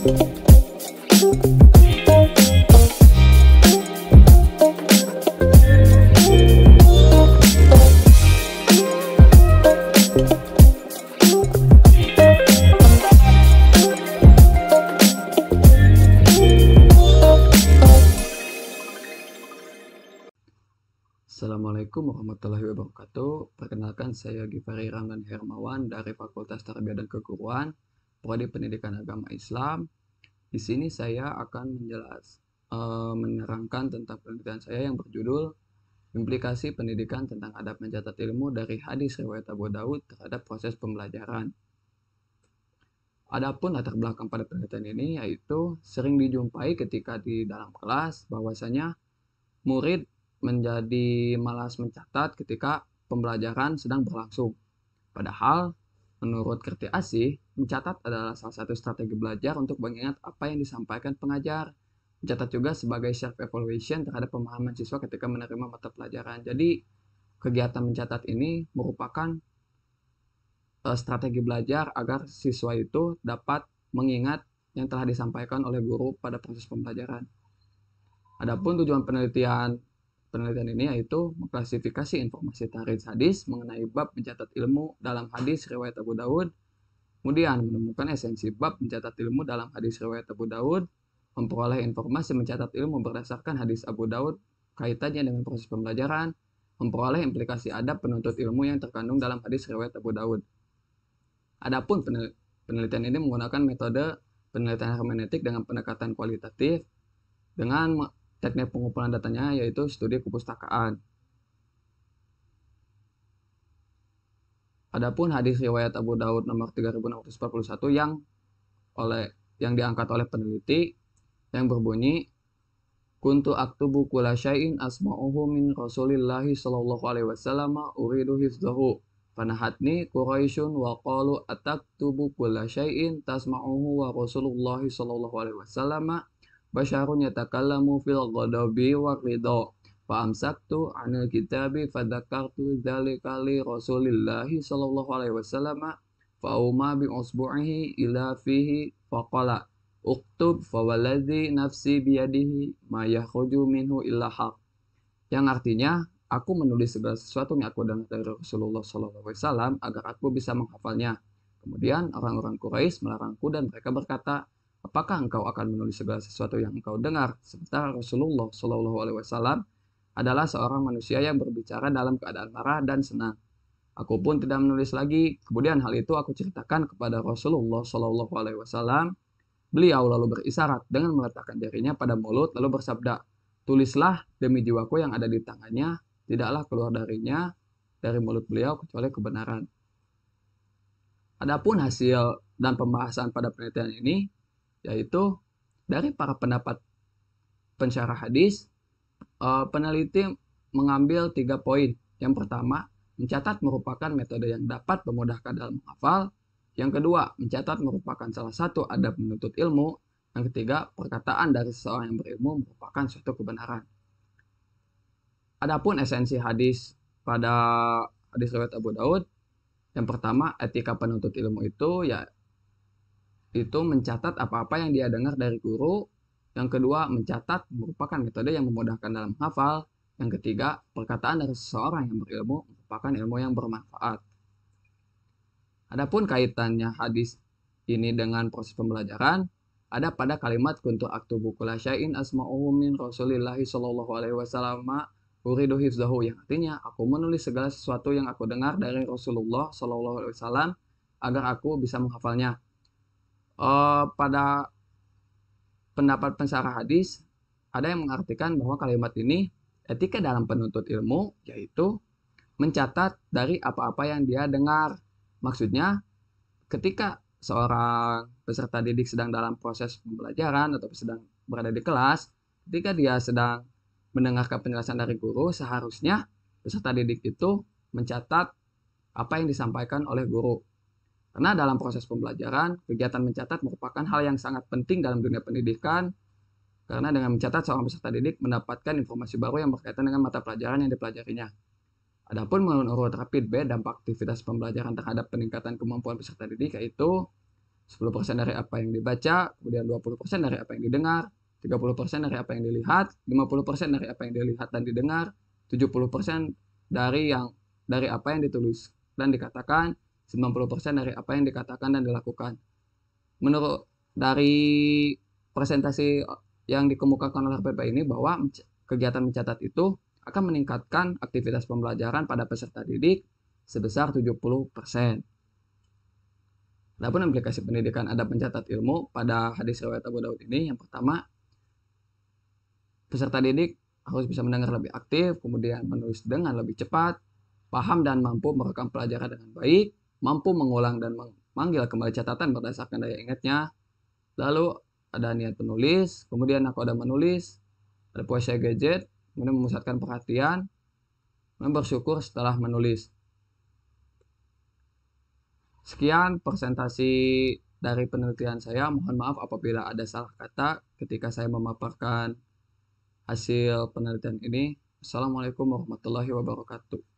Assalamualaikum warahmatullahi wabarakatuh. Perkenalkan, saya Gifari Ramdan Hermawan dari Fakultas Tarbiyah dan Keguruan, Prodi Pendidikan Agama Islam. Di sini saya akan menerangkan tentang penelitian saya yang berjudul Implikasi Pendidikan tentang Adab Mencatat Ilmu dari Hadis Riwayat Abu Daud terhadap Proses Pembelajaran. Adapun latar belakang pada penelitian ini yaitu sering dijumpai ketika di dalam kelas bahwasanya murid menjadi malas mencatat ketika pembelajaran sedang berlangsung. Padahal, menurut Kerti Asih, mencatat adalah salah satu strategi belajar untuk mengingat apa yang disampaikan pengajar. Mencatat juga sebagai self-evaluation terhadap pemahaman siswa ketika menerima mata pelajaran. Jadi, kegiatan mencatat ini merupakan strategi belajar agar siswa itu dapat mengingat yang telah disampaikan oleh guru pada proses pembelajaran. Adapun tujuan penelitian ini yaitu mengklasifikasi informasi tahrij hadis mengenai bab mencatat ilmu dalam hadis riwayat Abu Daud, kemudian menemukan esensi bab mencatat ilmu dalam hadis riwayat Abu Daud, memperoleh informasi mencatat ilmu berdasarkan hadis Abu Daud, kaitannya dengan proses pembelajaran, memperoleh implikasi adab penuntut ilmu yang terkandung dalam hadis riwayat Abu Daud. Adapun penelitian ini menggunakan metode penelitian hermeneutik dengan pendekatan kualitatif dengan teknik pengumpulan datanya yaitu studi kepustakaan. Adapun hadis riwayat Abu Daud nomor 3641 yang diangkat oleh peneliti yang berbunyi kuntu aktubu kulla syai'in asma'uhu min Rasulillahi sallallahu alaihi wasallam uridu hifdzahu fanahatni Quraisyun wa qalu ataktubu kulla syai'in tasma'uhu wa Rasulullahi sallallahu alaihi wasallam basyarun yatakallamu fil ghadabi wa ridha fa amsaktu 'anil kitabi fadzakartu dzalika li Rasulillahi sallallahu alaihi wasallam fa uma bi usbu'ihi ila fihi faqala uktub fa waladzi nafsi biyadihi ma yakhruju minhu illa haq, yang artinya aku menulis segala sesuatu yang aku dengar dari Rasulullah sallallahu alaihi wasallam agar aku bisa menghafalnya. Kemudian orang-orang Quraisy melarangku dan mereka berkata, apakah engkau akan menulis segala sesuatu yang engkau dengar? Sementara Rasulullah Shallallahu Alaihi Wasallam adalah seorang manusia yang berbicara dalam keadaan marah dan senang. Aku pun tidak menulis lagi. Kemudian hal itu aku ceritakan kepada Rasulullah Shallallahu Alaihi Wasallam. Beliau lalu berisyarat dengan meletakkan jarinya pada mulut lalu bersabda, tulislah demi jiwaku yang ada di tangannya, tidaklah keluar dari mulut beliau kecuali kebenaran. Adapun hasil dan pembahasan pada penelitian ini yaitu dari para pendapat pensyarah hadis, peneliti mengambil 3 poin. Yang pertama, mencatat merupakan metode yang dapat memudahkan dalam menghafal. Yang kedua, mencatat merupakan salah satu adab menuntut ilmu. Yang ketiga, perkataan dari seseorang yang berilmu merupakan suatu kebenaran. Adapun esensi hadis pada hadis riwayat Abu Daud, yang pertama, etika penuntut ilmu itu mencatat apa-apa yang dia dengar dari guru. Yang kedua, mencatat merupakan metode yang memudahkan dalam menghafal. Yang ketiga, perkataan dari seseorang yang berilmu merupakan ilmu yang bermanfaat. Adapun kaitannya hadis ini dengan proses pembelajaran, ada pada kalimat kuntu aktubu kulla syai'in asma'uhu min Rasulillahi sallallahu alaihi wasallam uridu hifdzahu, yang artinya aku menulis segala sesuatu yang aku dengar dari Rasulullah sallallahu alaihi wasallam agar aku bisa menghafalnya. Pada pendapat pensyarah hadis, ada yang mengartikan bahwa kalimat ini etika dalam penuntut ilmu yaitu mencatat dari apa-apa yang dia dengar. Maksudnya, ketika seorang peserta didik sedang dalam proses pembelajaran atau sedang berada di kelas, ketika dia sedang mendengarkan penjelasan dari guru, seharusnya peserta didik itu mencatat apa yang disampaikan oleh guru. Karena dalam proses pembelajaran, kegiatan mencatat merupakan hal yang sangat penting dalam dunia pendidikan, karena dengan mencatat seorang peserta didik mendapatkan informasi baru yang berkaitan dengan mata pelajaran yang dipelajarinya. Adapun menurut rapid B, dampak aktivitas pembelajaran terhadap peningkatan kemampuan peserta didik yaitu 10% dari apa yang dibaca, kemudian 20% dari apa yang didengar, 30% dari apa yang dilihat, 50% dari apa yang dilihat dan didengar, 70% dari apa yang ditulis dan dikatakan, 90% dari apa yang dikatakan dan dilakukan. Menurut dari presentasi yang dikemukakan oleh PP ini bahwa kegiatan mencatat itu akan meningkatkan aktivitas pembelajaran pada peserta didik sebesar 70%. Adapun implikasi pendidikan adab mencatat ilmu pada hadis riwayat Abu Daud ini, yang pertama, peserta didik harus bisa mendengar lebih aktif, kemudian menulis dengan lebih cepat, paham dan mampu merekam pelajaran dengan baik, mampu mengulang dan memanggil kembali catatan berdasarkan daya ingatnya. Lalu ada niat penulis, kemudian aku ada menulis, ada puasa gadget, kemudian memusatkan perhatian, dan bersyukur setelah menulis. Sekian presentasi dari penelitian saya. Mohon maaf apabila ada salah kata ketika saya memaparkan hasil penelitian ini. Assalamualaikum warahmatullahi wabarakatuh.